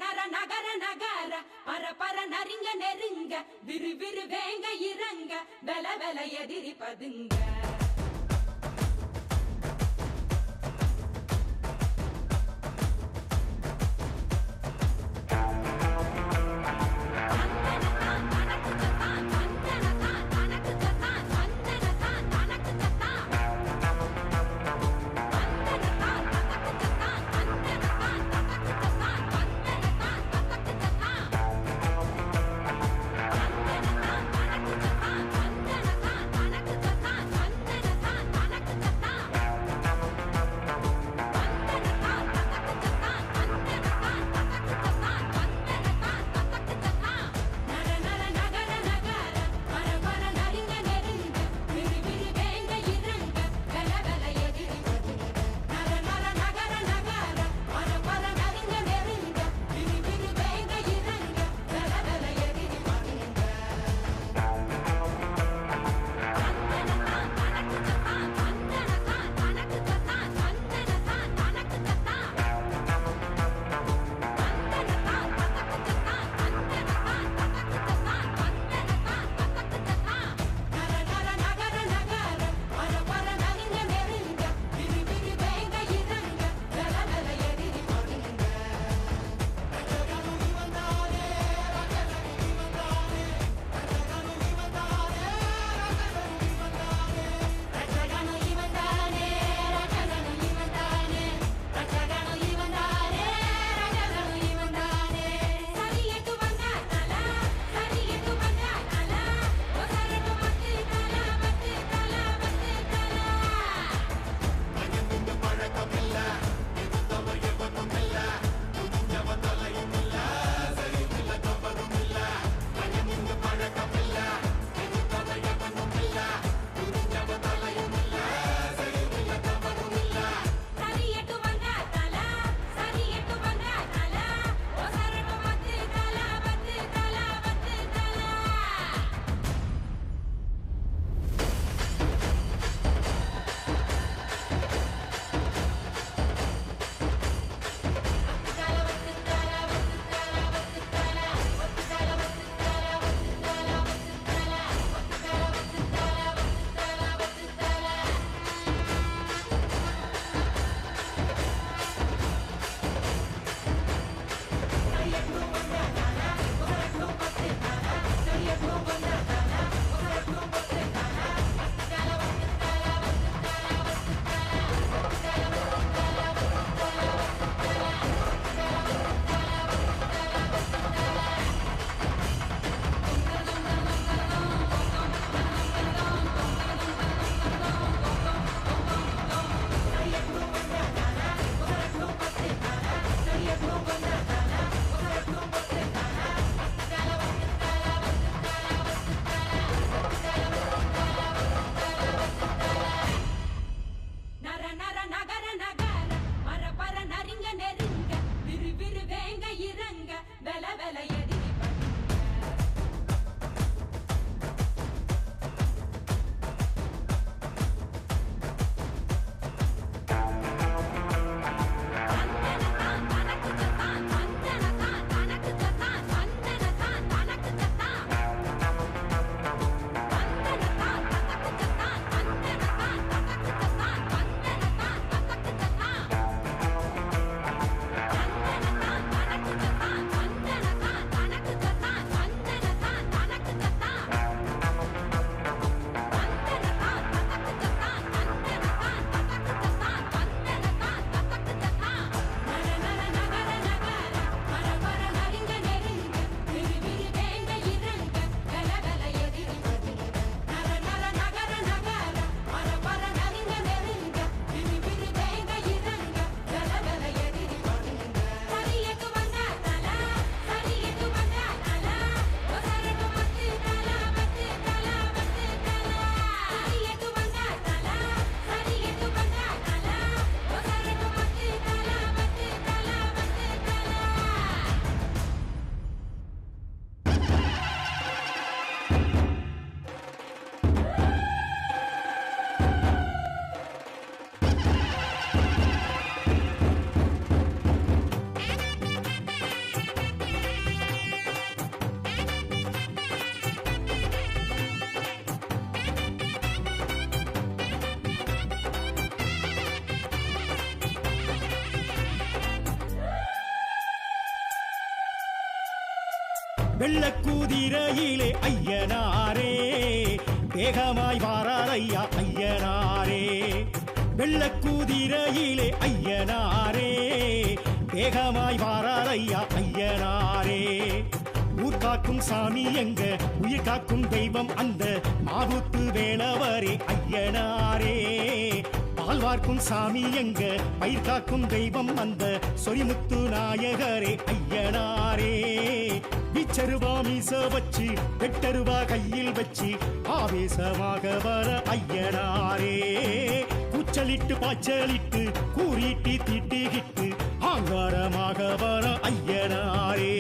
நர நகர நகர பர பர நரிங்க நெருங்க விரு விரு வேங்க இறங்க வெல வெல எதிரி பதுங்க வெள்ளக்கூதிரையிலே ஐயனாரே வேகமாய் வாரார் ஐயா ஐயனாரே வெள்ளக்கூதிரையிலே ஐயனாரே வேகமாய் வாரார் ஐயா ஐயனாரே ஊர் காக்கும் சாமி எங்க உயிர் காக்கும் தெய்வம் அந்த மாவுத்து வேளவரே ஐயனாரே பால் வார்க்கும் சாமி எங்க பயிர் காக்கும் தெய்வம் அந்த சொரிமுத்து நாயகரே ஐயனாரே விச்சருவா மீச வச்சு வெட்டருவா கையில் வச்சு ஆவேசமாக வர ஐயனாரே கூச்சலிட்டு பாய்ச்சலிட்டு கூறிட்டு திட்டிகிட்டு ஆங்காரமாக வர ஐயனாரே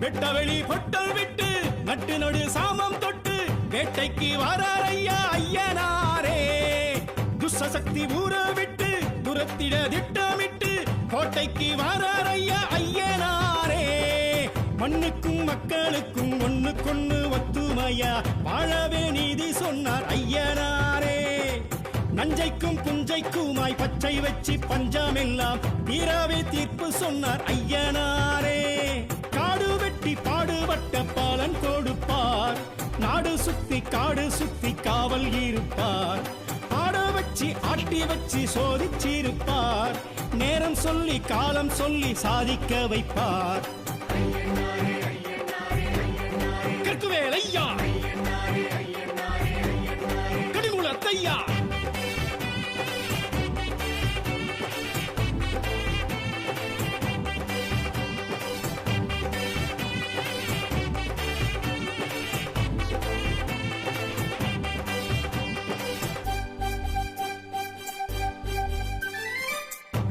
வெட்டவெளி பொட்டல் விட்டு நட்டு நடு சாமம் தொட்டு வேட்டைக்கு வரார் ஐயா ஐயனாரே துஷ்சக்தி ஊற விட்டு துரத்திட திட்டமிட்டு கோட்டைக்கு வரார் ஐயா ஐயனாரே மண்ணுக்கும் மக்களுக்கும் ஒண்ணுக்கொண்ணு ஒத்துமையா வாழவே நீதி சொன்னார் ஐயனாரே நஞ்சைக்கும் புஞ்சைக்குமாய் பச்சை வச்சு பஞ்சமெல்லாம் தீராவே தீர்ப்பு சொன்னார் ஐயனாரே காடு வெட்டி பாடுபட்ட பாலன் கொடுப்பார் நாடு சுத்தி காடு சுத்தி காவல் இருப்பார் ஆட வச்சு ஆட்டி வச்சு சோதிச்சிருப்பார் நேரம் சொல்லி காலம் சொல்லி சாதிக்க வைப்பார் கற்குவேல் ஐயா கடிமுலத்தையா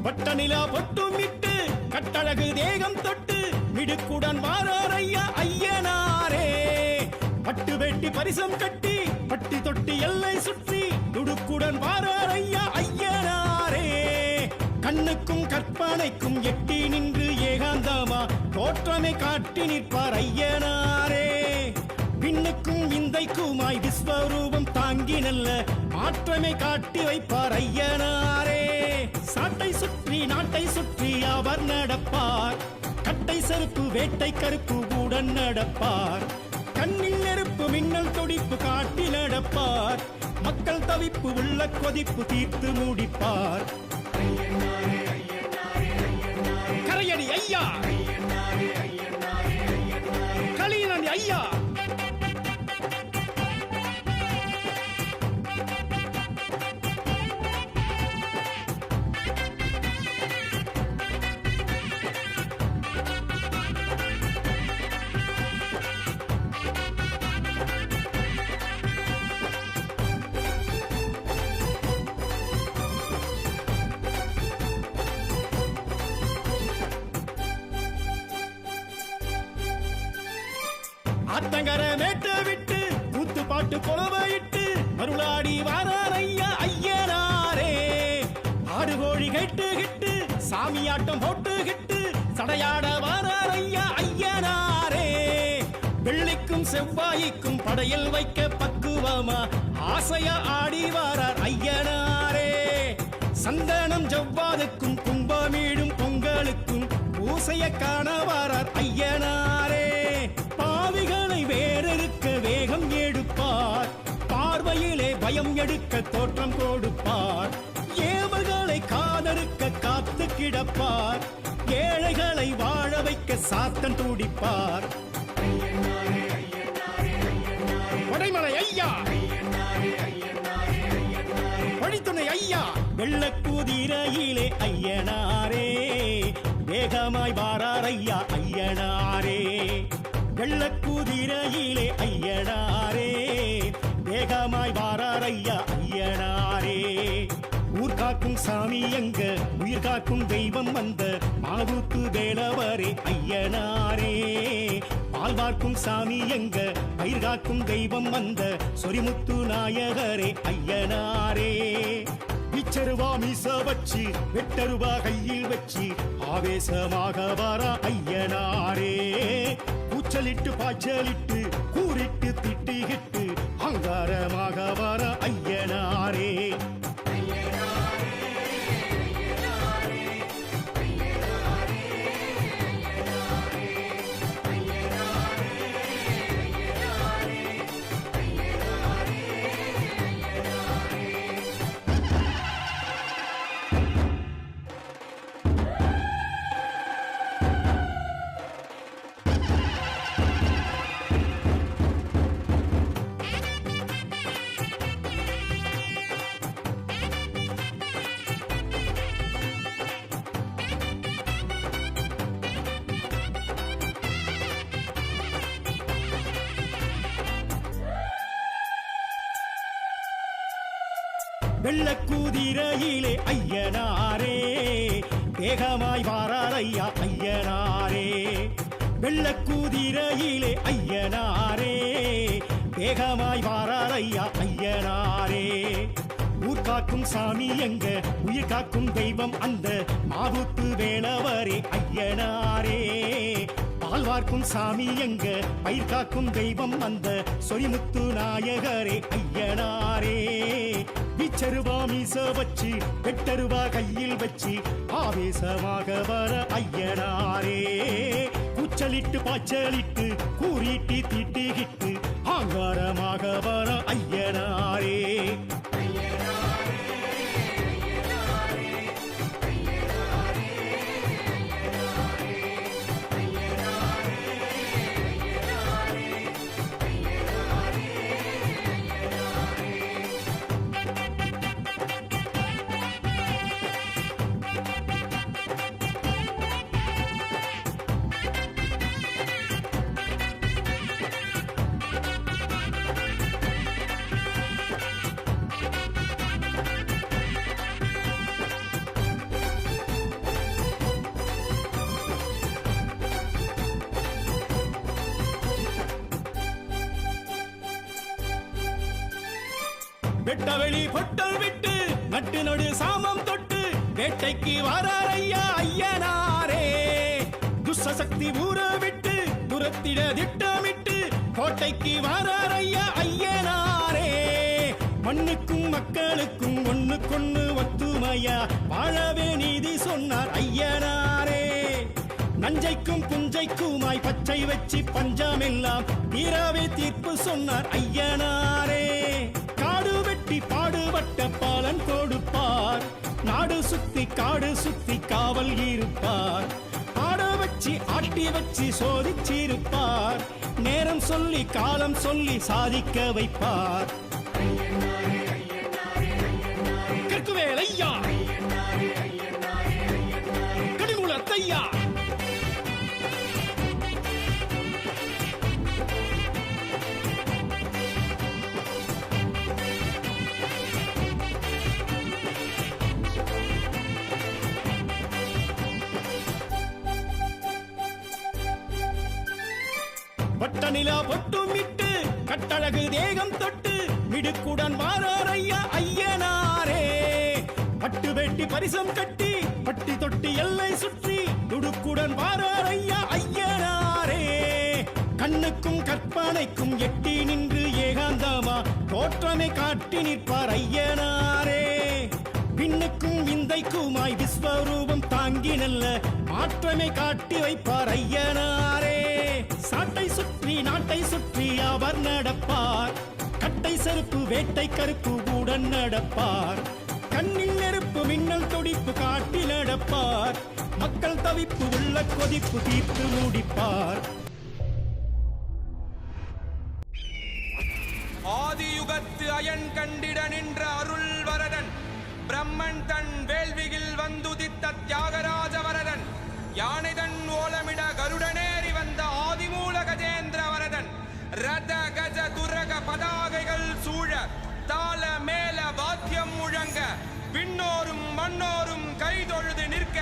பட்டநிலா பொட்டுமிட்டு கட்டழகு தேகம் தொட்டு மிடுக்குடன் வாரார் ஐயா ஐயனாரே பட்டு வெட்டி பரிசம் கட்டி பட்டி தொட்டி எல்லை சுற்றி துடுக்குடன் வாரார் ஐயா ஐயனாரே கண்ணுக்கும் கற்பனைக்கும் எட்டி நின்று ஏகாந்தமா தோற்றமை காட்டி நிற்பார் ஐயனாரே பின்னுக்கும் விந்தைக்குமாய் விஸ்வரூபம் தாங்கி நல்ல மாற்றமை காட்டி வைப்பார் ஐயனாரே சாட்டை சுற்றி நாட்டை சுற்றி அவர் நடப்பார் கட்டை செருப்பு வேட்டை கருப்பு உடன் நடப்பார் கண்ணில் நெருப்பு மின்னல் துடிப்பு காட்டி நடப்பார் மக்கள் தவிப்பு உள்ள கொதிப்பு தீர்த்து முடிப்பார் கரையடி ஐயா களியனடி ஐயா ஆத்தங்கர மேட்ட விட்டு கூத்து பாட்டு கொலவையிட்டு மருளாடி வாரார் ஐயா ஐயனாரே ஆடு கோழி கேட்டு கிட்டு சாமியாட்டம் போட்டு கிட்டு சடையாட வாரார் ஐயா ஐயனாரே வெள்ளிக்கும் செவ்வாய்க்கும் படையில் வைக்க பக்குவமா ஆசையா ஆடி வாரார் ஐயனாரே சந்தனம் ஜவ்வாதுக்கும் கும்பமீடும் பொங்கலுக்கும் பூசைய காண வாரார் ஐயனாரே பாவிகளை வேறெடுக்க வேகம் எடுப்பார் பார்வையிலே பயம் எடுக்க தோற்றம் கொடுப்பார் ஏவல்களை காதறுக்க காத்து கிடப்பார் ஏழைகளை வாழ வைக்க சாத்தன் துடிப்பார் படைமலை ஐயா வழித்துணை ஐயா வெள்ளக்கூதிரையிலே ஐயனாரே வேகமாய் வாரார் ஐயா ஐயனாரே வெள்ளக்குதிரையிலே ஐயனாரே வேகமாய் வாரார் ஐயா ஐயனாரே. ஊர் காக்கும் சாமி எங்க உயிர் காக்கும் தெய்வம் வந்த மாவுத்து வேலவரே ஐயனாரே. பால் பார்க்கும் சாமி எங்க பயிர் காக்கும் தெய்வம் வந்த சொரிமுத்து நாயகரே ஐயனாரே. பிச்சருவா மீச வச்சு வெட்டருவா கையில் வச்சு ஆவேசமாக வர ஐயனாரே. கூச்சலிட்டு பாய்ச்சலிட்டு கூறிட்டு திட்டிகிட்டு அங்காரமாக வர ஐயனாரே. வெள்ளக்குதிரையிலே ஐயனாரே வேகமாய் வாரார் ஐயா ஐயனாரே. வெள்ளக்குதிரையிலே ஐயனாரே வேகமாய் வாரார் ஐயா ஐயனாரே. ஊர் காக்கும் சாமி எங்க உயிர் காக்கும் தெய்வம் அந்த மாவுத்து வேலவரே ஐயனாரே. பால் வார்க்கும் சாமி எங்க பயிர் காக்கும் தெய்வம் அந்த சொரிமுத்து நாயகரே ஐயனாரே. பிச்சருவா மீச வச்சு வெட்டருவா கையில் வச்சு ஆவேசமாக வர ஐயனாரே. கூச்சலிட்டு பாய்ச்சலிட்டு கூறிட்டு திட்டிகிட்டு ஆங்காரமாக வர ஐயனாரே. வெட்டவெளி பொட்டல் விட்டு நட்டு நடு சாமம் தொட்டு வேட்டைக்கு வாரார் ஐயா ஐயனாரே. துஷ்சக்தி ஊற விட்டு துரத்திட திட்டமிட்டு கோட்டைக்கு வாரார் ஐயா ஐயனாரே. மண்ணுக்கும் மக்களுக்கும் ஒண்ணுக்கொண்ணு ஒத்துமையா வாழவே நீதி சொன்னார் ஐயனாரே. நஞ்சைக்கும் புஞ்சைக்குமாய் பச்சை வச்சு பஞ்சமெல்லாம் தீராவே தீர்ப்பு சொன்னார் ஐயனாரே. காடு வெட்டி பாடுபட்ட பாலன் கொடுப்பார் நாடு சுத்தி காடு சுத்தி காவல் இருப்பார். ஆட வச்சு ஆட்டி வச்சு சோதிச்சிருப்பார் நேரம் சொல்லி காலம் சொல்லி சாதிக்க வைப்பார். கற்குவேல் ஐயா கடிமுலத்தையா பட்ட நிலா பொட்டும் விட்டு கட்டழகு தேகம் தொட்டு மிடுக்குடன் வாரார் ஐயா ஐயனாரே. பட்டு வெட்டி பரிசம் கட்டி பட்டி தொட்டி எல்லை சுற்றி துடுக்குடன் வாரார் ஐயா ஐயனாரே. கண்ணுக்கும் கற்பனைக்கும் எட்டி நின்று ஏகாந்தமா தோற்றமை காட்டி நிற்பார் ஐயனாரே. விண்ணுக்கும் விந்தைக்குமாய் விஸ்வரூபம் தாங்கி நல்ல மாற்றமை காட்டி வைப்பார் ஐயனாரே. சாட்டை சுற்றி நாட்டை சுற்றி அவர் நடப்பார் கட்டை செருப்பு வேட்டை கருப்பு உடன் நடப்பார். கண்ணில் நெருப்பு மின்னல் துடிப்பு காட்டி நடப்பார். மக்கள் தவிப்பு உள்ள கொதிப்பு தீர்த்து முடிப்பார். ஆதியுகத்து அயன் கண்டிட நின்ற அருள் வரதன் பிரம்மன் தன் வேள்வியில் வந்துதித்த தியாகராஜ வரதன் யானைதன் ஓலமிட கருடனேறி வந்த ஆதிமூல கஜேந்திர முழங்க விண்ணோரும் மண்ணோரும் கைதொழுது நிற்க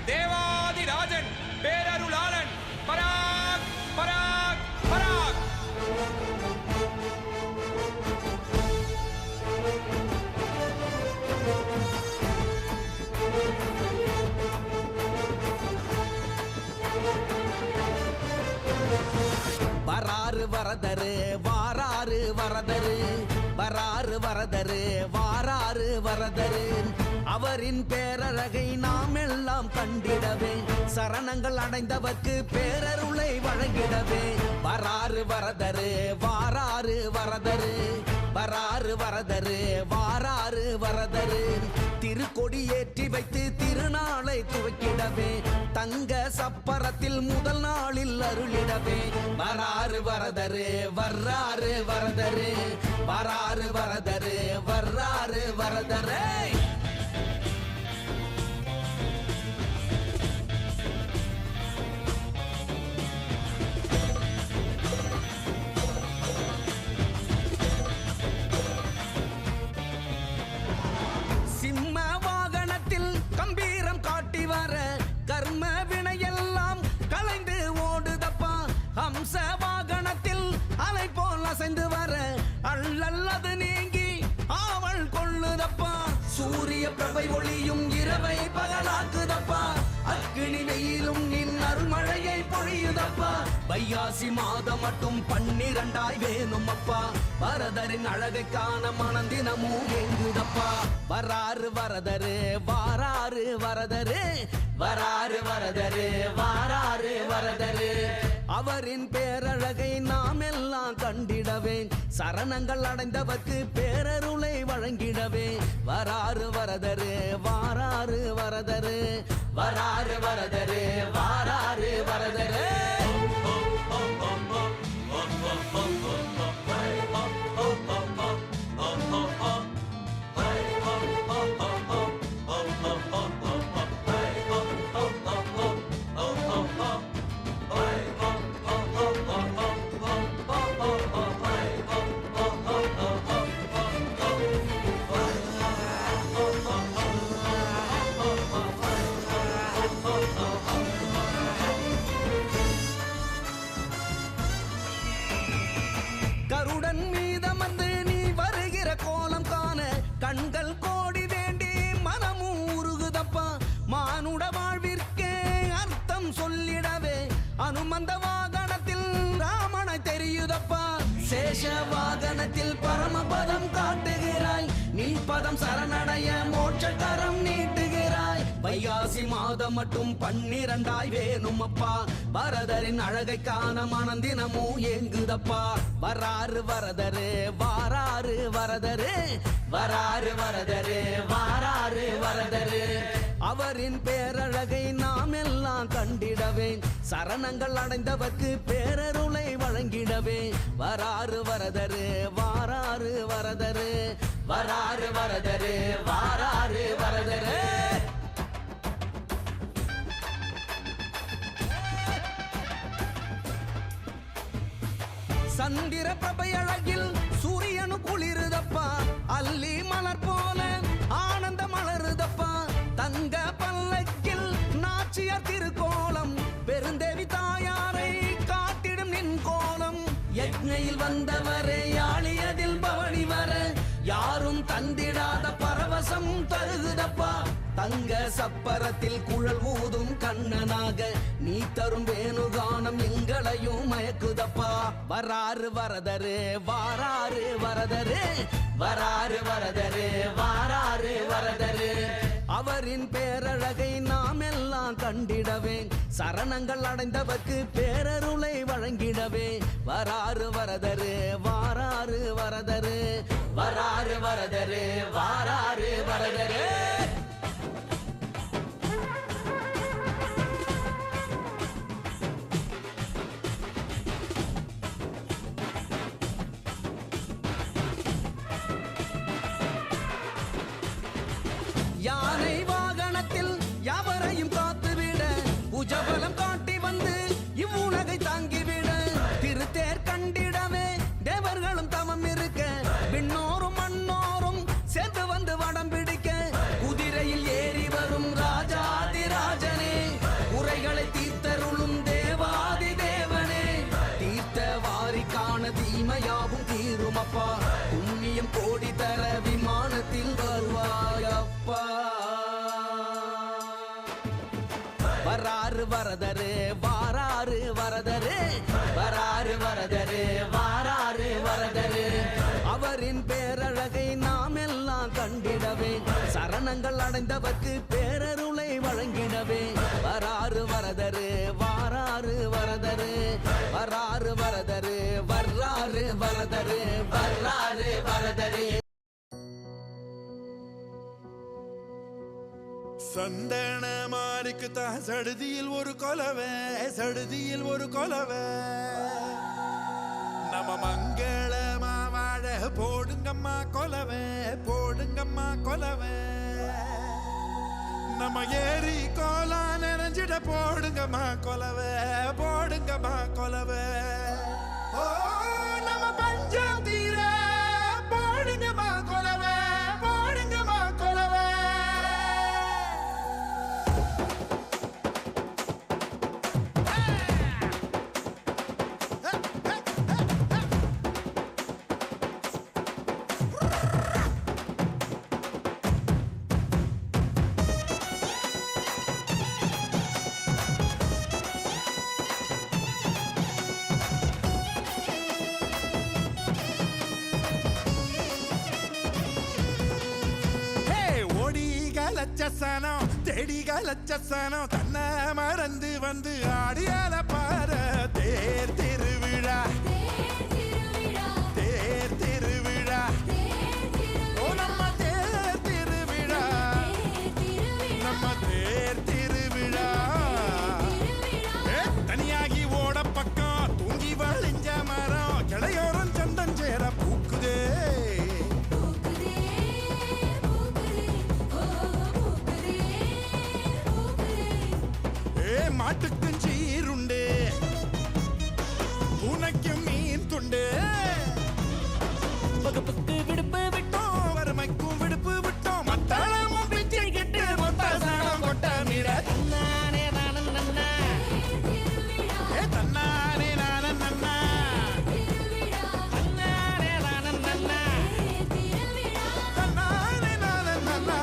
தேவாதிராஜன் பேரருளாளன் பராக் பராக் பராக். வராறு வரதரு வாராறு வரதரு வராறு வரதரு வாராறு வரதரு அவரின் பேரழகை நாம் எல்லாம் கண்டிடவே சரணங்கள் அடைந்தவர்க்கு பேரருளை வழங்கிடவே வராறு வரதரு வாராறு வரதரு வராறு வரதரு வாராறு வரதரு திருக்கொடி ஏற்றி வைத்து திருநாளை துவக்கிடவே தங்க சப்பரத்தில் முதல் நாளில் அருளிடவே வராறு வரதரு வர்றாறு வரதரு வராறு வரதரு வர்றாறு வரதரே. சிம்ம வாகனத்தில் கம்பீரம் காட்டி வர கர்ம வினையெல்லாம் கலைந்து ஓடுதப்பா ஹம்ச வாகனத்தில் அலை போல் அசைந்து வர அள்ளல்லது நீங்கி ஆவல் கொள்ளுதப்பா சூரிய பிரபை ஒளியும் இரவை பகலாக்குதப்பா அக்கினி வெயிலும் நின் அருள்மழையை பொழியுதப்பா வைகாசி மாதம் மட்டும் 12 வேணும் அப்பா வரதரின் அழகை காண மனந்தினமும் ஏங்குதப்பா வராறு வரதரு வாராறு வரதரு வராறு வரதரு வாராறு வரதரு அவரின் பேரழகை நாம் எல்லாம் கண்டிடவே சரணங்கள் அடைந்தவர்க்கு பேரருளை வழங்கிடவே வராறு வரதரு வாராறு வரதரு வராறு வரதரு வாராறு வரதரு. கருடன் மீதமந்து நீ வருகிற கோலம் காண கண்கள் கோடி வேண்டி மனமும் உருகுதப்பா மானுட வாழ்விற்கே அர்த்தம் சொல்லிடவே அனுமந்த வாகனத்தில் ராமனை தெரியுதப்பா சேஷ வாகனத்தில் பரமபதம் காட்டுகிறாய் நீ பதம் சரணடைய மோட்சகரம் நீட்டுகிறாய் வைகாசி மாதம் மட்டும் 12 வேணும் அப்பா வரதரின் அழகை காண மனந்தினமும் ஏங்குதப்பா வராறு வரதரு வாராறு வரதரு வராறு வரதரு வாராறு வரதரு அவரின் பேரழகை நாம் எல்லாம் கண்டிடவே சரணங்கள் அடைந்தவர்க்கு பேரருளை வழங்கிடவே வராறு வரதரு வாராறு வரதரு வராறு வரதரு வாராறு வரதரு. சந்திர பிரபை அழகில் சூரியனு குளிருதப்பா அல்லி மலர் போல ஆனந்த மலருதப்பா தங்க பல்லக்கில் நாச்சியார் திருக்கோலம் பெருந்தேவி தாயாரை காட்டிடும் நின் கோலம் யக்ஞையில் வந்தவரே யாழியதில் பவனி வர யாரும் தந்திடாத பரவசம் தருகுதப்பா தங்க சப்பரத்தில் குழல் ஊதும் கண்ணனாக நீ தரும் வேணுகானம் எங்களையும் மயக்குதப்பா வராறு வரதரு வாராறு வரதரு வராறு வரதரு வாராறு வரதரு அவரின் பேரழகை நாம் எல்லாம் கண்டிடவே சரணங்கள் அடைந்தவர்க்கு பேரருளை வழங்கிடவே வராறு வரதரு வாராறு வரதரு வராறு வரதரு வாராறு வரதரு. யானை வாகனத்தில் யாவரையும் காத்துவிட புஜபலம் காட்டி வந்து இவ்வுலகை தாங்கிவிட திருத்தேர் கண்டிடவே தேவர்களும் தமம் இருக்க விண்ணோரும் மண்ணோரும் சேர்ந்து வந்து வடம்பிட வரதரு வாராரு வரதரு வராரு வரதரு வாராரு வரதரு அவரின் பேரழகை நாம் எல்லாம் கண்டிடவே சரணங்கள் அடைந்தவர்க்கு பேரருளை வழங்கிடவே வராரு வரதரு வாராரு வரதரு வராரு வரதரு வர்றாரு வரதரு வர்றாரு வரதரு சந்தன மாறிக்கு தான் சடுதியில் ஒரு கொலவை சடுதியில் ஒரு கொலவை நம்ம மங்களமா வாழ போடுங்கம்மா கொலவை போடுங்கம்மா கொலவை நம்ம ஏரி கோலா நினைஞ்சிட போடுங்கம்மா கொலவை போடுங்கம்மா கொலவை ஓ நம்ம பஞ்சம் தீர போடுங்கம்மா கொலவை போடுங்கம்மா கொலவை லட்சசனம் தேடிக லட்சசனம் தன்னை மறந்து வந்து ஆடியால பார தேர் திருவிழா தேர் திருவிழா ஓ நம்ம தேர் திருவிழா நம்ம தேர் திருவிழா தனியாகி ஓட பக்கம் தூங்கி வழிஞ்ச மரம் கிளையோரம் சந்தம் சேர பூக்குதே மாட்டுக்கும் சீருண்டு உனக்கும் மீன் துண்டு வகுப்புக்கு விடுப்பு விட்டோம் வறுமைக்கும் விடுப்பு விட்டோம் மத்தாளமும் பிச்சை கிட்டு மொத்த சாணம் கொட்ட மீற தன்னானே நானும் நன்னா தன்னானே நானும் நன்னா தன்னானே நானும் நன்னா தன்னானே நானும் நன்னா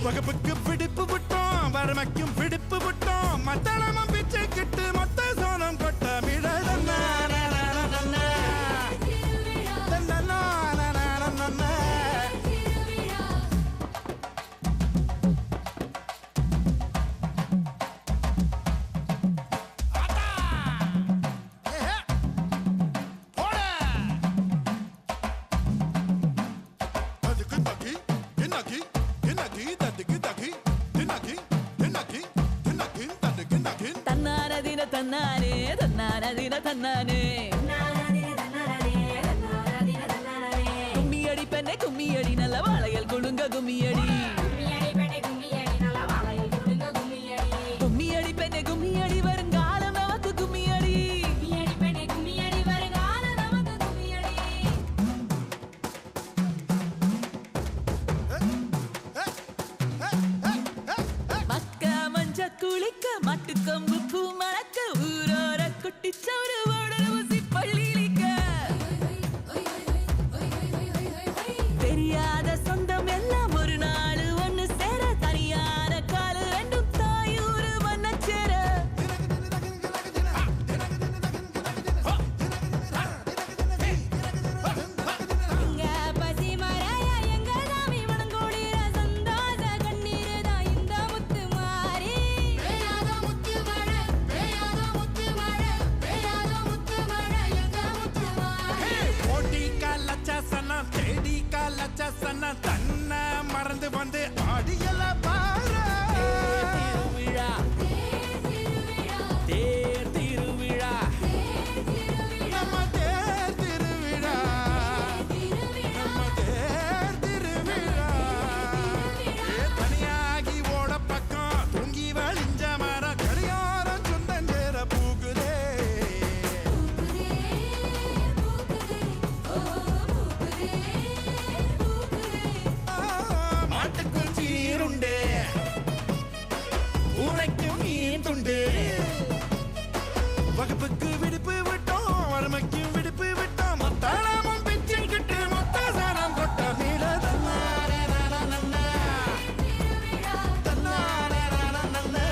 வகுப்புக்கு விடுப்பு விட்டோம் வறுமைக்கும் விடுப்பு விட்டோம் மத்தளமும் பிச்சை கிட்டு மொத்த சோனம் கொட்ட மிழ தன்னானே தன்னானே தன்னானே கும்மியடி நல்ல வாழையல் குலுங்க கும்மியடி கும்மியடி பெண்ணே கும்மியடி வருங்காலம் நமக்கு கும்மியடி மக்க மஞ்ச குளிக்க மட்டு கம்பு பூ மணக்க ஊரோர குட்டிச்சவரு ஓடல ஊசி பள்ளியிலிக்க தெரியாத சொந்தம் எல்லாம் ஒரு நாள் ஒண்ணு சேர தனியான காலு ரெண்டும் தாயூரு மண்ண சேர இங்க பசி மறையா எங்க சாமி வணங்கோடிற சந்தோஷ கண்ணீர் தான் இந்த முத்து மாறி பேயாத முத்து மழை எங்க முத்து மாறி ஓடி காலச்சா சனா தேடி காலச்சா சனா தன்னை மறந்து வந்து ஆடியல பாரு திருவிழா தேர் திருவிழா நம்ம தேர் திருவிழா நம்ம தேர் திருவிழா தனியாகி ஓட பக்கம் தூங்கி வழிஞ்ச மரம் கடியாரம் சுண்டஞ்சேர பூகுதே மாட்டுக்குள் சீருண்டு ஊரைக்கும் மீன் துண்டு வகுப்புக்கு விடுப்பு விட்டோம் வறுமைக்கும் விடுப்பு விட்டோம் மொத்தமும் பிச்சை கிட்டு மொத்த சாரம் கொட்ட மீள தன்னாரே நன்னா தன்னாரே நன்னா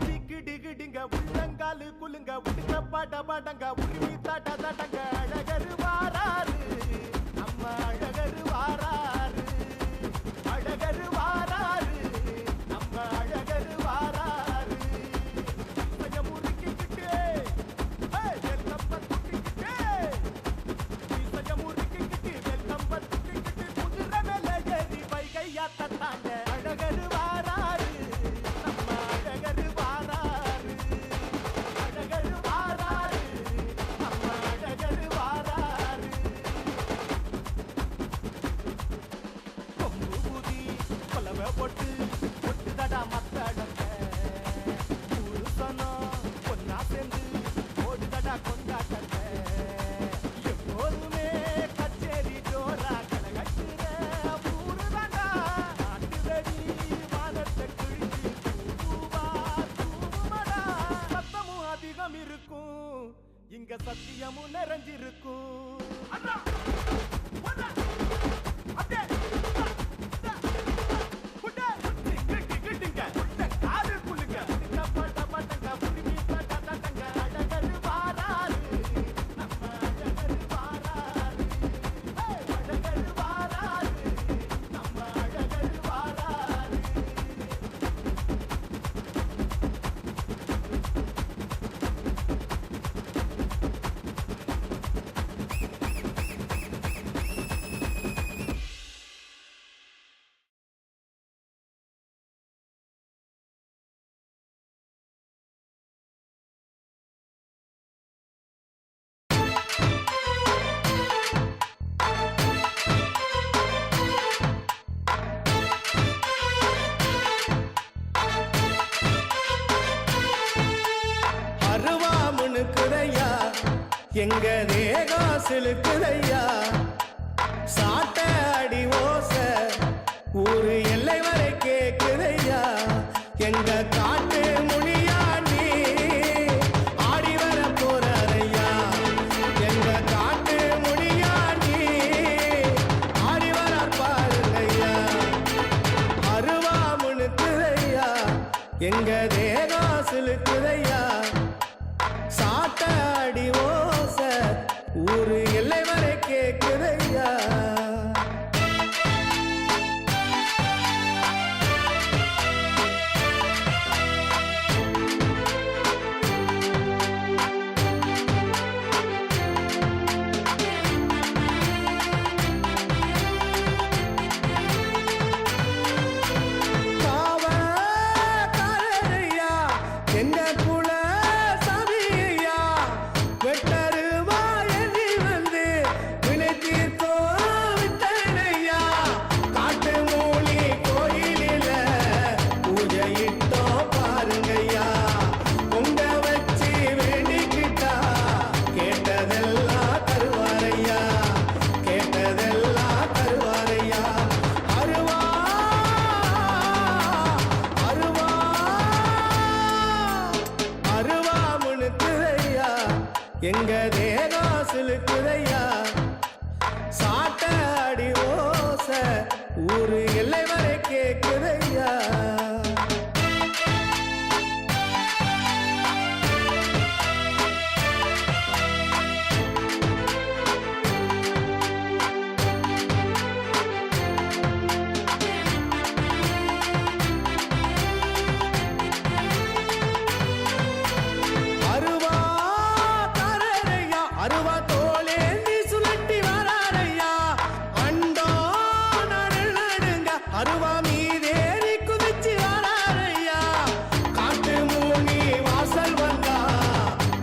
டிக்கு டிக்கு டிங்க உள்ளங்காலு குலுங்க உடுக்க பாட்ட பாட்டங்க உரிமை தாட்ட தாட்டங்க அழகரு வாராரு நம்ம அழகரு வாராரு அழகரு வாராரு நம்ம அழகரு வாராரு கொஞ்சம் முறுக்கிக்கிட்டு வெல்கம் பத்துக்கிட்டு கொஞ்சம் முறுக்கிக்கிட்டு வெல்கம் பத்துக்கிட்டு குதிரை மேல ஏறி வைகையா தட்டாங்க அழகரு வாராரு நம்ம அழகரு வாராரு அழகரு வாராரு நம்ம அழகரு வாராரு கொம்பு ஊதி கொலவை போட்டு ஒட்டுதடா மத்தடங்க புருஷனும் பொண்ணா சேர்ந்து ஓடுதடா கொண்டாட்டங்க எப்போதுமே கச்சேரி ஜோரா கலகட்டுற ஊருதாண்டா நாட்டு வெடி வானத்தை கிழிச்சு பூவா தூவுமடா சத்தமும் அதிகம் இருக்கும் இங்க சத்தியமும் நிறைஞ்சிருக்கும் அண்ணா ஒண்ணா அப்படியே எங்க தேகம் சிலுக்குதையா சாட்ட அடி ஓச ஊரு எல்லை வரை கேக்குதையா எங்க எங்க காட்டு முனியாண்டி ஆடி வர போறாரையா. எங்க காட்டு முனியாண்டி ஆடி வர பாருங்கய்யா. அருவா முனுக்குதையா எங்க தேகம் சிலுக்குதையா. சாட்ட அடி ஓச ஊரு எல்லை வரை கேக்குதையா. எங்க தேகம் சிலுக்குதையா. சாட்ட அடி ஓச ஊரு எல்லை வரை கேக்குதையா. அருவா தோளேந்தி சுழட்டி வராரையா. அண்டோ நடு நடுங்க அருவா மீதேறி குதிச்சு வராரையா. காட்டு மூனி வாசல் வந்தா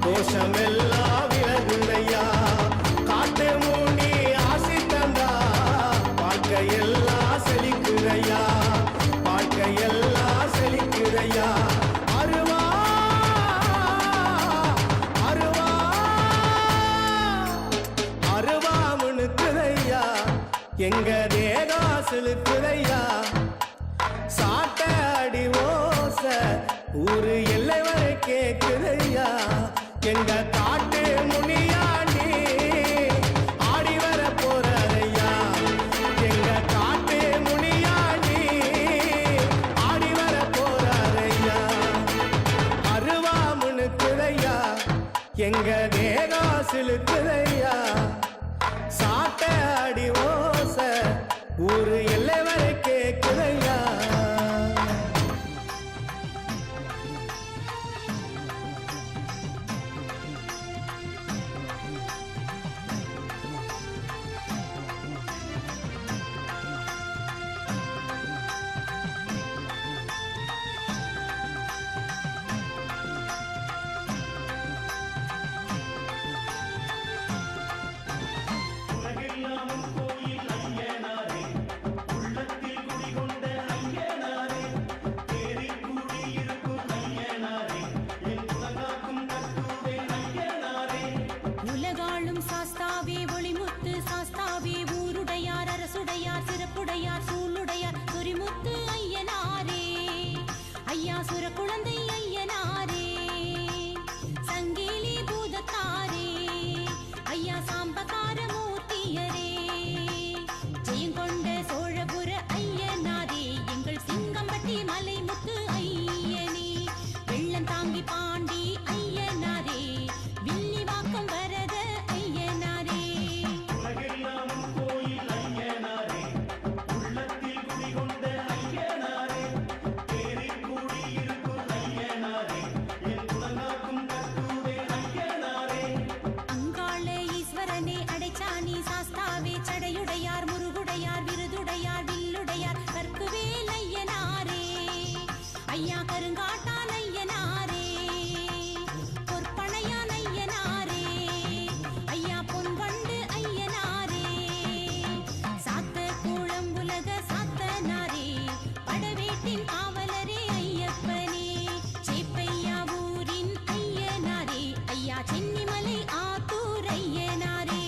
தோஷம் எல்லாம் விலகுதையா. காட்டு மூனி ஆசி தந்தா வாழ்க்கையெல்லாம் செழிக்குதையா. வாழ்க்கையெல்லாம் செழிக்குதையா. அருவா அருவா முனுக்குதையா எங்க தேகம் சிலுக்குதையா. சாட்ட அடி ஓச ஊரு எல்லை வரை கேக்குதையா. எங்க காட்டு முனியாண்டி ஆடி வர போறாரையா. எங்க காட்டு முனியாண்டி ஆடி வர போறாரையா. அருவா முனுக்குதையா எங்க தேகம் சிலுக்குதையா. சாட்ட அடி ஓச ஊரு எல்லை வரை கேக்குதையா. உலகாளும் சாஸ்தாவே ஒளிமுத்து சாஸ்தாவே ஊருடையார் அரசுடையார் சிறப்புடையார் சூளுடையார் துரிமுத்து ஐயனாரே. ஐயா சுர குழந்தை ஐயனாரே. சங்கிலி பூதத்தாரே. ஐயா சாம்பகார மூர்த்தியரே. ஜெயங்கொண்ட சோழபுர ஐயனாரே. எங்கள் சிங்கம்பட்டி மலைமுத்து ஐயனே. வெள்ளம் தாங்கி பாண்டி ஐயனாரே. வில்லிவாக்கம் வரத ஐயனாரே. அங்காள ஈஸ்வரனே அடைச்சானி சாஸ்தாவே சடையுடையார் முருகுடையார் விருதுடையார் வில்லுடையார் கற்குவேல் ஐயனாரே. ஐயா கருங்காட்டான் ஐயனாரே. பொற்பனையான் ஐயனாரே. ஐயா பொன்வண்டு ஐயனாரே. சாத்த கூளம் உலக சாத்தனாரே. படவேட்டின் காவலரே ஐயப்பனே. சேப்பையா ஊரின் ஐயனாரே. ஐயா சென்னிமலை ஆத்தூர் ஐயனாரே.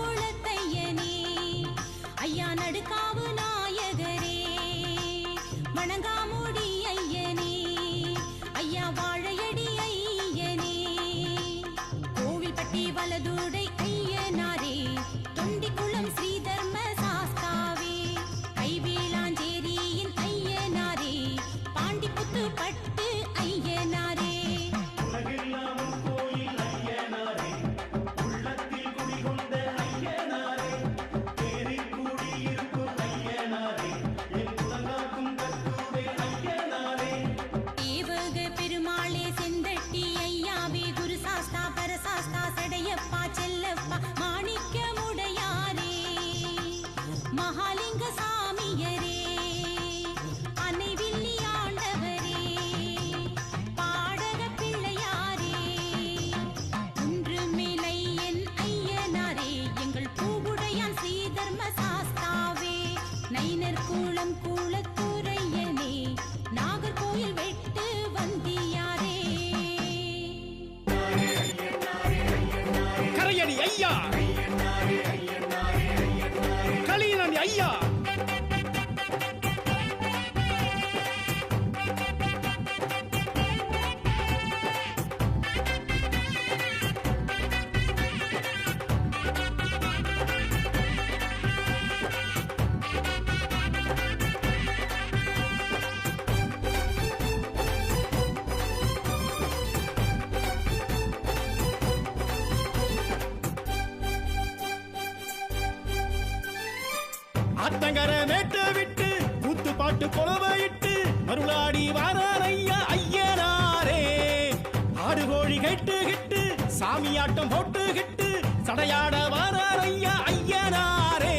குளத்தையனே ஐயா நடுக்காவு நாயகரே வணங்காமுடி ஐயனே ஐயா வாழையடி ஐயனே கோவில்பட்டி வலதுடை ஐயனாரே தொண்டிக்குளம் ஸ்ரீதர்ம சாஸ்தாவே கைவேளாஞ்சேரியின் ஐயனாரே பாண்டிப்புத்து பட்டு ஐயனாரே ஏவக பெருமாளே செந்தட்டி ஐயாவே குரு சாஸ்தா பரசாஸ்தா சடையப்பா செல்லப்பா மாணிக்கமுடையாரே மகாலிங்க சாமியரே அன்னைவில்லி ஆண்டவரே பாடக பிள்ளையாரே ஒன்றுமில்லையன் ஐயனாரே எங்கள் பூவுடையான் ஸ்ரீதர்ம சாஸ்தாவே நைனர் கூளம் கூளத்துறையனே நாகர்கோயில் வெட்டு வந்தியாரே கரையடி ஐயா களியனி ஐயா ஆத்தங்கர மேட்டு விட்டு கூத்து பாட்டு கொலவையிட்டு மருளாடி வாரார் ஐயா ஐயனாரே ஆடு கோழி கெட்டு சாமியாட்டம் போட்டுக்கிட்டு சடையாட வாரார் ஐயா ஐயனாரே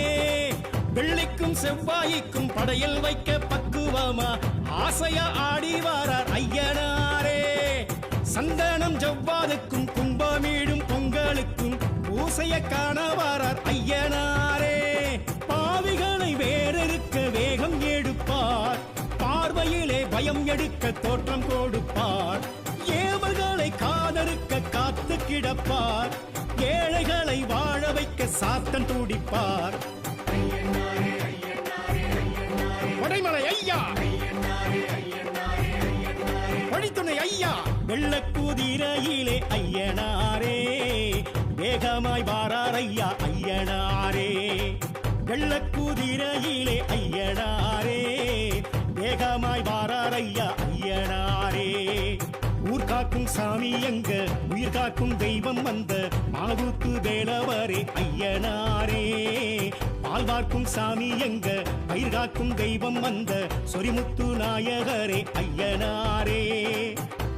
வெள்ளிக்கும் செவ்வாய்க்கும் படையல் வைக்க பக்குவமா ஆசையா ஆடி வாரார் ஐயனாரே சந்தனம் ஜவ்வாதுக்கும் கும்பமீடும் பொங்கலுக்கும் பூசைய காண வாரார் ஐயனாரே பாவிகளை வேறெடுக்க வேகம் எடுப்பார் பார்வையிலே பயம் எடுக்க தோற்றம் கொடுப்பார் ஏவல்களை காதறுக்க காத்து கிடப்பார் ஏழைகளை வாழ வைக்க சாத்தன் துடிப்பார் வடைமலை ஐயா வழித்துணை ஐயா வெள்ளக்குதிரையிலே ஐயனாரே வேகமாய் வாரார் ஐயா ஐயனாரே வெள்ளக்குதிரையிலே ஐயனாரே வேகமாய் வாரார் ஐயா ஐயனாரே ஊர் காக்கும் சாமி எங்க உயிர் காக்கும் தெய்வம் வந்த மாவூத்து வேலவரே ஐயனாரே பால் பார்க்கும் சாமி எங்க பயிர் காக்கும் தெய்வம் வந்த சொரிமுத்து நாயகரே ஐயனாரே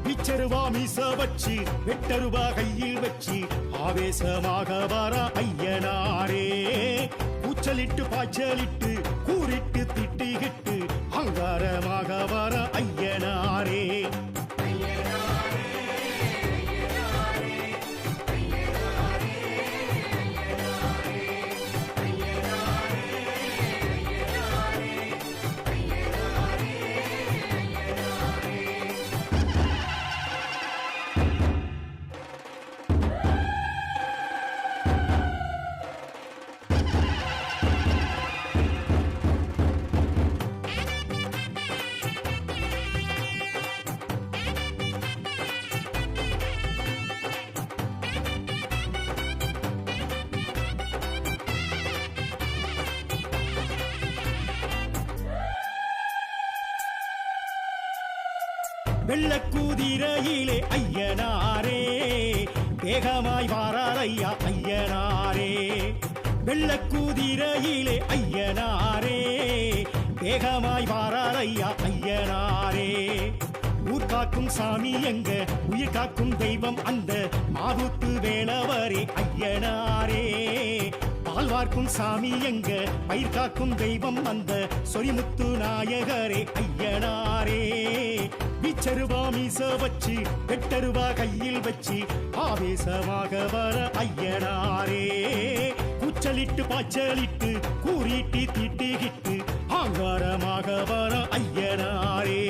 பிச்சருவா மீச வச்சு வெட்டருவா கையில் வச்சு ஆவேசமாக வர ஐயனாரே கூச்சலிட்டு பாய்ச்சலிட்டு கூறிட்டு திட்டிகிட்டு அங்காரமாக வர ஐயனாரே வெள்ளக்குதிரையிலே ஐயனாரே வேகமாய் வாரார் ஐயா ஐயனாரே வெள்ளக்குதிரையிலே ஐயனாரே வேகமாய் வாரார் ஐயா ஐயனாரே ஊர் காக்கும் சாமி எங்க உயிர் காக்கும் தெய்வம் அந்த மாவூத்து வேலவரே ஐயனாரே பால் வார்க்கும் சாமி எங்க பயிர் காக்கும் தெய்வம் அந்த சொரிமுத்து நாயகரே ஐயனாரே பிச்சருவா மீச வச்சு வெட்டருவா கையில் வச்சு ஆவேசமாக வர ஐயனாரே கூச்சலிட்டு பாய்ச்சலிட்டு கூறிட்டு திட்டிகிட்டு ஆங்காரமாக வர ஐயனாரே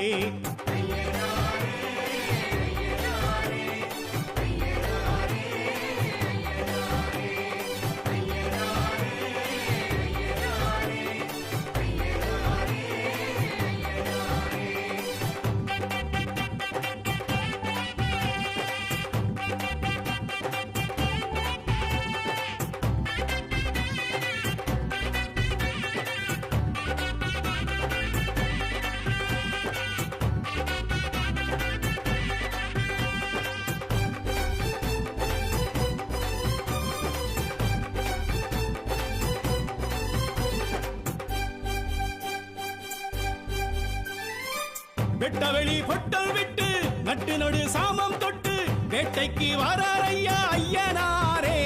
வெட்டவெளி பொட்டல் விட்டு நட்டு நடு சாமம் தொட்டு வேட்டைக்கு வரார் ஐயா ஐயனாரே.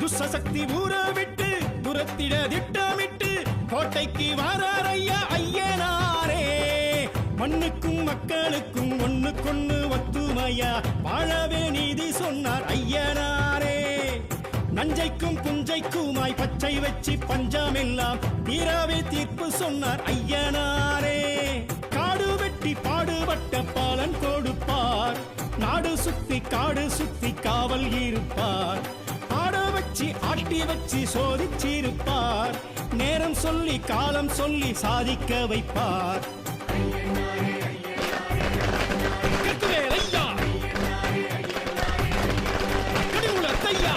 துஷ்சக்தி ஊற விட்டு துரத்திட திட்டமிட்டு கோட்டைக்கு வரார் ஐயா ஐயனாரே. மண்ணுக்கும் மக்களுக்கும் ஒண்ணுக்கொண்ணு ஒத்துமையா வாழவே நீதி சொன்னார் ஐயனாரே. நஞ்சைக்கும் புஞ்சைக்குமாய் பச்சை வச்சு பஞ்சமெல்லாம் தீராவே தீர்ப்பு சொன்னார் ஐயனாரே. காடு வெட்டி பாடுபட்ட பாலன் கொடுப்பார், நாடு சுத்தி காடு சுத்தி காவல் இருப்பார். ஆட வச்சு ஆட்டி வச்சு சோதிச்சிருப்பார், நேரம் சொல்லி காலம் சொல்லி சாதிக்க வைப்பார். கட்டுவேல் ஐயா, கடிமுலத்தையா,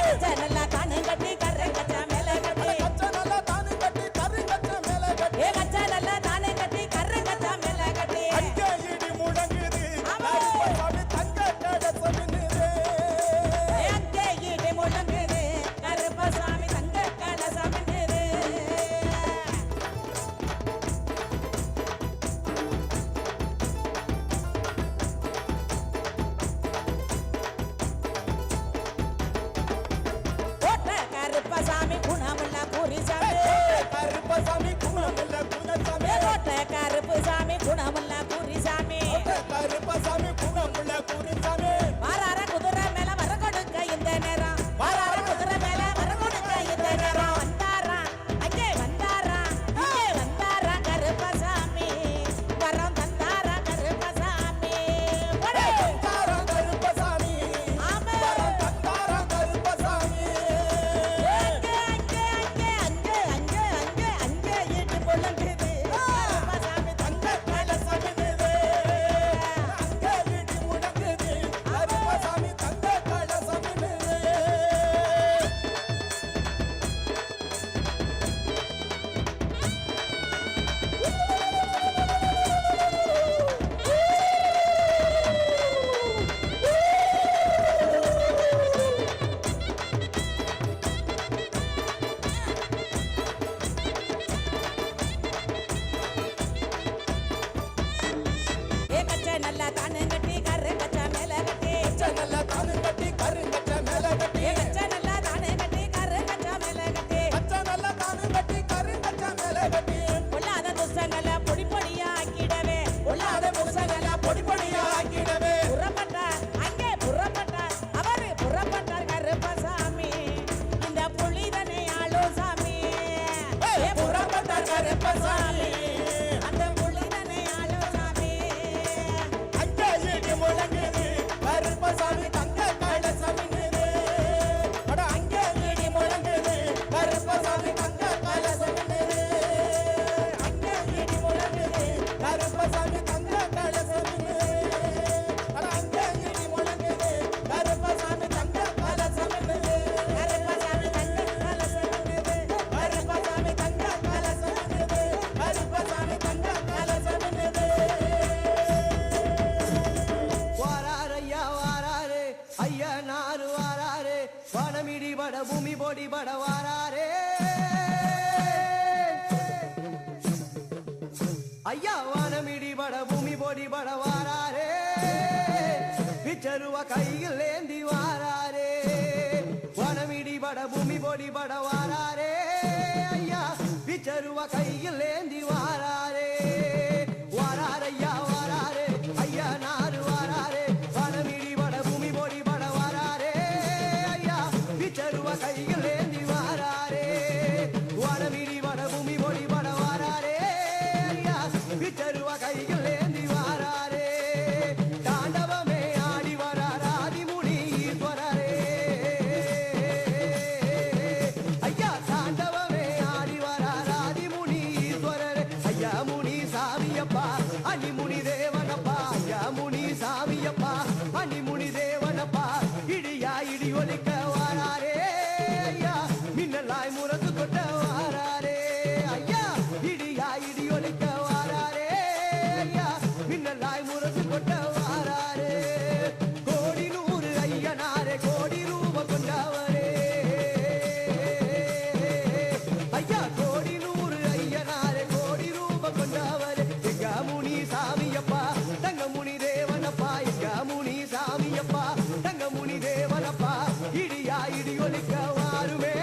கச்ச நல்லா தானு கட்டி கரை கச்சா மேல கட்டி கச்ச நல்லா தானு கட்டி கரு கச்ச மேல கட்டி ஏ கச்ச நல்லா தானு கட்டி கரை கச்சா மேல கட்டி அங்கே இடி முழங்குது கருப்பசாமி தங்க கலசமின்னுது அங்கே இடி முழங்குது கருப்பசாமி தங்க கலசமின்னுது ஓட்ட கருப்பசாமி குணமுள்ள குறிசாமி கருப்பசாமி குணமில்ல குணசாமி ஓட்ட கருப்பசாமி குணமுள்ள குறிசாமி கருப்பசாமி குணமுள்ள குருசாமி வாரார குதிரை மேல வர கொடுக்க இந்த நேரம் வாரார குதிரை மேல வர கொடுக்க இந்த நேரம் வந்தாரா அங்கே வந்தாரா இங்கே வந்தாரா கருப்பசாமி வரம் தந்தாரா கருப்பசாமி ஒரே தாரா கருப்பசாமி ஆமே தாரா கருப்பசாமி அங்கே அங்கே அங்கே அங்கே அங்கே அங்கே அங்கே இட்டு பொழங்குது கருப்பசாமி தங்க கலசமின்னுது அங்கே இடி முழங்குது கருப்பசாமி தங்க கலசமின்னுது ஏ கச்ச நல்லா தானு கட்டி கரை கச்சா மேல கட்டி நல்லா தானு கட்டி கரு கச்ச மேல கட்டி ஏ கச்ச நல்லா தானு கட்டி கரை கச்சா மேல கட்டி கச்ச நல்லா தானு கட்டி கரு கச்ச மேல கட்டி பொல்லாத துஷ்டங்களை பொடி பொடியா ஆக்கிடவே பொல்லாத முசங்கள பொடி பொடியா ஆக்கிடவே புறப்பட்டார் அங்கே புறப்பட்டார் அவரு புறப்பட்டார் கருப்பசாமி இந்த புலிதனை ஆளும் சாமி ஏ புறப்பட்டார் கருப்பசாமி அந்த புலிதனை ஆளும் சாமி அங்கே இடி முழங்குது கருப்பசாமி தங்க கலசமின்னுது அட அங்கே இடி முழங்குது கருப்பசாமி தங்க கலசமின்னுது அங்கே இடி முழங்குது கருப்பசாமி தங்க கலசமின்னுது அட அங்கே இடி முழங்குது கருப்பசாமி தங்க கலசமின்னுது கருப்பசாமி தங்க கலசமின்னுது கருப்பசாமி தங்க கலசமின்னுது கருப்பசாமி தங்க கலசமின்னுது வாராரு ஐயா வாராரு ஐயா நாறு வாராரு வானமிடி பட பூமி பொடி பட வாராரே ஐயா வானமிடி பட பூமி பொடி பட வாராரே பிச்சருவ கையில் ஏந்தி வாராரே வானமிடி பட பூமி பொடி பட வாராரே ஐயா பிச்சருவ கையில் ஏந்தி வாராரே வாராரையா வாராரே ஐயா நாறு வாராரே வானமிடி பட பூமி பொடி பட வாராரே ஐயா பிச்சருவ கையில் ஏந்தி வாராரே வானமிடி பட பூமி பொடி பட வாராரே ஐயா பிச்சருவ கையில் ஏந்தி வாராரே தாண்டவமே ஆடி வரார் ஆதிமுனி ஈஸ்வரரே ஐயா தாண்டவமே ஆடி வரார் ஆதிமுனி ஈஸ்வரரே ஐயா முனி சாமியப்பா அனிமுனி தேவனப்பா ஐயா முனி சாமியப்பா அனிமுனி தேவனப்பா இடியா இடி ஒலிக்க வாராரே ஐயா மின்னலாய் முரசு கொட்ட வாராரே ஐயா இடியா இடி ஒலிக்க வாராரே ஐயா மின்னலாய் முரசு கொட்ட வாராரே கோடி நூறு ஐயனாரே கோடி ரூப கொண்டவரே ஐயா கோடி நூறு ஐயனாரே கோடி ரூப கொண்டவரே எங்க முனி சாமியப்பா தங்க முனி தேவனப்பா எங்க முனி சாமியப்பா தங்க முனி தேவனப்பா இடியா இடி ஒலிக்க வாருமே